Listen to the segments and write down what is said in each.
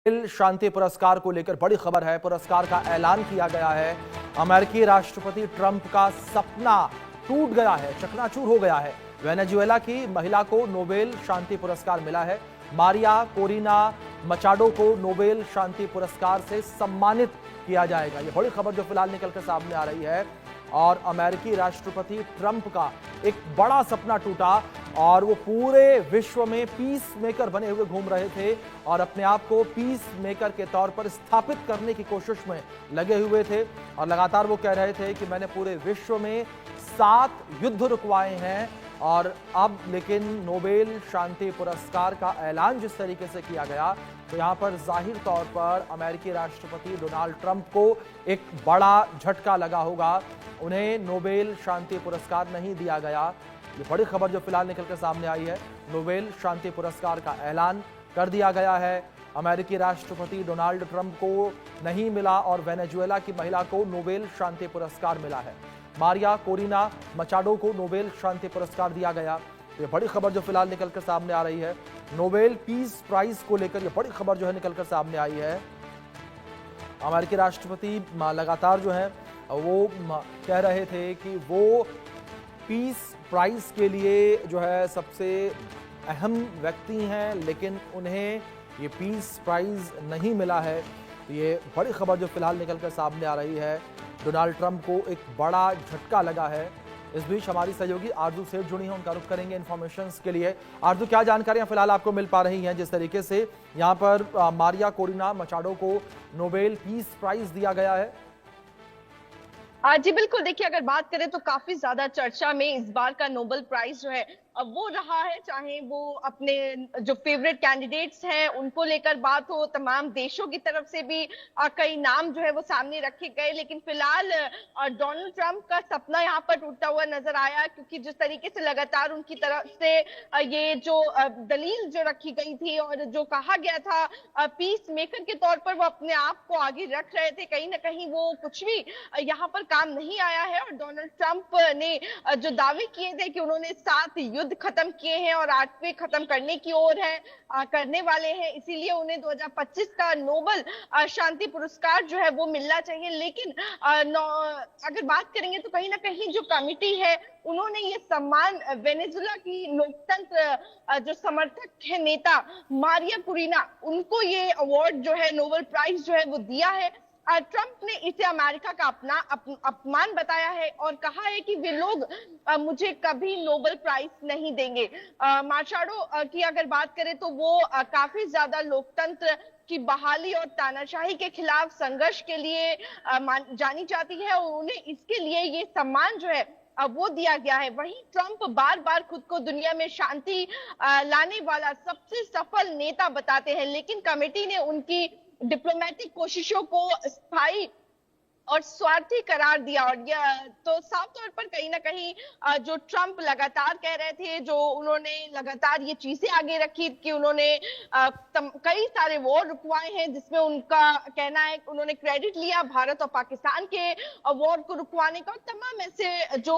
शांति पुरस्कार को लेकर बड़ी खबर है। पुरस्कार का ऐलान किया गया है। अमेरिकी राष्ट्रपति ट्रंप का सपना टूट गया है, चकनाचूर हो गया है। वेनेजुएला की महिला को नोबेल शांति पुरस्कार मिला है। मारिया कोरिना मचाडो को नोबेल शांति पुरस्कार से सम्मानित किया जाएगा। यह बड़ी खबर जो फिलहाल निकलकर सामने आ रही है। और अमेरिकी राष्ट्रपति ट्रंप का एक बड़ा सपना टूटा और वो पूरे विश्व में पीस मेकर बने हुए घूम रहे थे और अपने आप को पीस मेकर के तौर पर स्थापित करने की कोशिश में लगे हुए थे। और लगातार वो कह रहे थे कि मैंने पूरे विश्व में 7 युद्ध रुकवाए हैं। और अब लेकिन नोबेल शांति पुरस्कार का ऐलान जिस तरीके से किया गया, तो यहां पर जाहिर तौर पर अमेरिकी राष्ट्रपति डोनाल्ड ट्रंप को एक बड़ा झटका लगा होगा। उन्हें नोबेल शांति पुरस्कार नहीं दिया गया। ये बड़ी खबर जो फिलहाल निकलकर सामने आई है। नोबेल शांति पुरस्कार का ऐलान कर दिया गया है। अमेरिकी राष्ट्रपति डोनाल्ड ट्रंप को नहीं मिला और वेनेजुएला की महिला को नोबेल शांति पुरस्कार मिला है। मारिया कोरिना मचाडो को नोबेल शांति पुरस्कार दिया गया। ये बड़ी खबर जो फिलहाल निकलकर सामने आ रही है। नोबेल पीस प्राइज को लेकर ये बड़ी खबर जो है निकलकर सामने आई है। अमेरिकी राष्ट्रपति लगातार जो है वो कह रहे थे कि वो पीस प्राइज के लिए जो है सबसे अहम व्यक्ति हैं, लेकिन उन्हें ये पीस प्राइज नहीं मिला है। ये बड़ी खबर जो फिलहाल निकलकर सामने आ रही है। डोनाल्ड ट्रंप को एक बड़ा झटका लगा है। इस बीच हमारी सहयोगी आरजू सेठ जुड़ी हैं, उनका रुख करेंगे इन्फॉर्मेशन के लिए। आरजू, क्या जानकारियां फिलहाल आपको मिल पा रही हैं जिस तरीके से यहाँ पर मारिया कोरिना मचाडो को नोबेल पीस प्राइज दिया गया है? जी बिल्कुल, देखिए अगर बात करें तो काफी ज्यादा चर्चा में इस बार का नोबेल प्राइज जो है अब वो रहा है, चाहे वो अपने जो फेवरेट कैंडिडेट्स हैं उनको लेकर बात हो, तमाम देशों की तरफ से भी कई नाम जो है वो सामने रखे गए। लेकिन फिलहाल डोनाल्ड ट्रंप का सपना यहाँ पर टूटता हुआ नजर आया, क्योंकि जिस तरीके से लगातार उनकी तरफ से ये जो दलील जो रखी गई थी और जो कहा गया था पीस मेकर के तौर पर वो अपने आप को आगे रख रहे थे, कहीं ना कहीं वो कुछ भी यहाँ पर काम नहीं आया है। और डोनाल्ड ट्रंप ने जो दावे किए थे कि उन्होंने 7 युद्ध खत्म किए हैं और 8वें खत्म करने की ओर है, करने वाले हैं, इसीलिए उन्हें 2025 का नोबेल शांति पुरस्कार जो है वो मिलना चाहिए। लेकिन अगर बात करेंगे तो कहीं ना कहीं जो कमिटी है उन्होंने ये सम्मान वेनेजुएला की लोकतंत्र जो समर्थक है नेता मारिया कुरिना, उनको ये अवार्ड जो है नोबेल प्राइज जो है वो दिया है। ट्रंप ने इसे अमेरिका का अपना अपमान बताया है और कहा है कि वे लोग मुझे कभी नोबेल प्राइज नहीं देंगे। मचाडो की अगर बात करें तो वो काफी ज्यादा लोकतंत्र की बहाली और तानाशाही के खिलाफ संघर्ष के लिए जानी जाती है और उन्हें इसके लिए ये सम्मान जो है वो दिया गया है। वहीं ट्रंप बार बार खुद को दुनिया में शांति लाने वाला सबसे सफल नेता बताते हैं, लेकिन कमेटी ने उनकी डिप्लोमेटिक कोशिशों को स्थायी और स्वार्थी करार दिया। और यह तो साफ तौर पर कहीं ना कहीं जो ट्रंप लगातार कह रहे थे, जो उन्होंने लगातार ये चीजें आगे रखी कि उन्होंने कई सारे वॉर रुकवाए हैं, जिसमें उनका कहना है उन्होंने क्रेडिट लिया भारत और पाकिस्तान के वॉर को रुकवाने का। तमाम ऐसे जो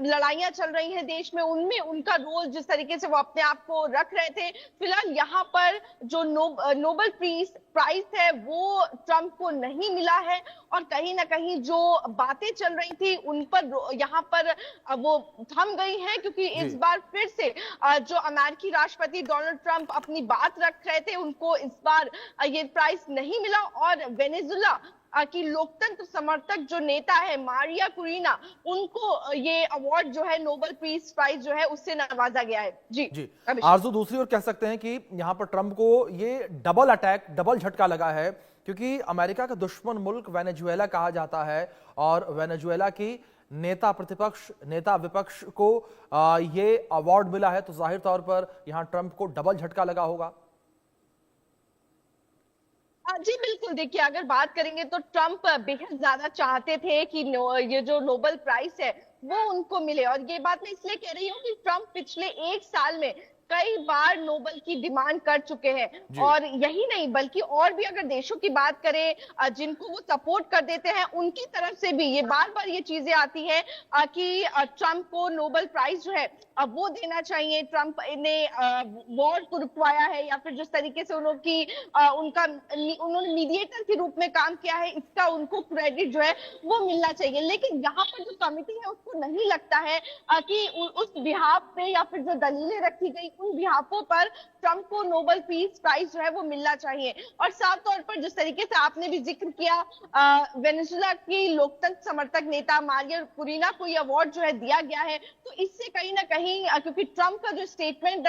लड़ाइयां चल रही हैं देश में, उनमें उनका रोल जिस तरीके से वो अपने आप को रख रहे थे। फिलहाल यहाँ पर जो नोबेल पीस प्राइज है वो ट्रंप को नहीं मिला है और कहीं ना कहीं जो बातें चल रही थी उन पर यहाँ पर वो थम गई हैं, क्योंकि इस बार फिर से जो अमेरिकी राष्ट्रपति डोनाल्ड ट्रंप अपनी बात रख रहे थे उनको इस बार ये प्राइज नहीं मिला। और वेनेजुएला की लोकतंत्र समर्थक जो नेता है मारिया कुरिना, उनको ये अवार्ड जो है नोबेल पीस प्राइज जो है उससे नवाजा गया है। जी आरजू, दूसरी ओर कह सकते हैं कि यहाँ पर ट्रंप को ये डबल अटैक, डबल झटका लगा है, क्योंकि अमेरिका का दुश्मन मुल्क वेनेजुएला कहा जाता है और वेनेजुएला की नेता प्रतिपक्ष नेता विपक्ष को ये अवार्ड मिला है, तो जाहिर तौर पर यहाँ ट्रंप को डबल झटका लगा होगा। जी बिल्कुल, देखिए अगर बात करेंगे तो ट्रंप बेहद ज्यादा चाहते थे कि ये जो नोबेल प्राइज है वो उनको मिले। और ये बात मैं इसलिए कह रही हूँ कि ट्रंप पिछले 1 साल में कई बार नोबेल की डिमांड कर चुके हैं। और यही नहीं बल्कि और भी अगर देशों की बात करें जिनको वो सपोर्ट कर देते हैं, उनकी तरफ से भी ये बार बार ये चीजें आती है कि ट्रंप को नोबेल प्राइज जो है अब वो देना चाहिए। ट्रंप ने वॉर को रुकवाया है, या फिर जिस तरीके से उन्होंने मीडिएटर के रूप में काम किया है, इसका उनको क्रेडिट जो है वो मिलना चाहिए। लेकिन यहाँ पर जो कमिटी है उसको नहीं लगता है कि उस बिहाफ पे या फिर जो दलीलें रखी गई उन बिहाफों पर ट्रंप को नोबेल पीस प्राइज जो है वो मिलना चाहिए। और साफ तौर पर जिस तरीके से आपने भी जिक्र किया, वेनेजुएला की लोकतंत्र समर्थक नेता मारिया कुरीना को यह अवार्ड जो है दिया गया है, तो इससे कहीं ना कहीं क्योंकि ट्रंप का जो स्टेटमेंट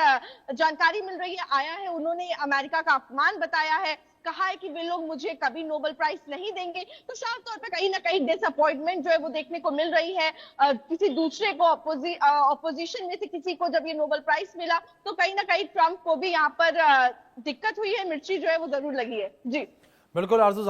जानकारी मिल रही है आया है, उन्होंने अमेरिका का अपमान बताया है, कहा है कि वे लोग मुझे कभी नोबेल प्राइज नहीं देंगे। तो साफ तौर पर कहीं ना कहीं डिसअपॉइंटमेंट जो है वो देखने को मिल रही है। किसी दूसरे को ऑपोजिशन में से किसी को जब ये नोबेल प्राइज मिला तो कहीं ना कहीं ट्रंप को भी यहाँ पर दिक्कत हुई है, मिर्ची जो है वो जरूर लगी है। जी बिल्कुल आरजू।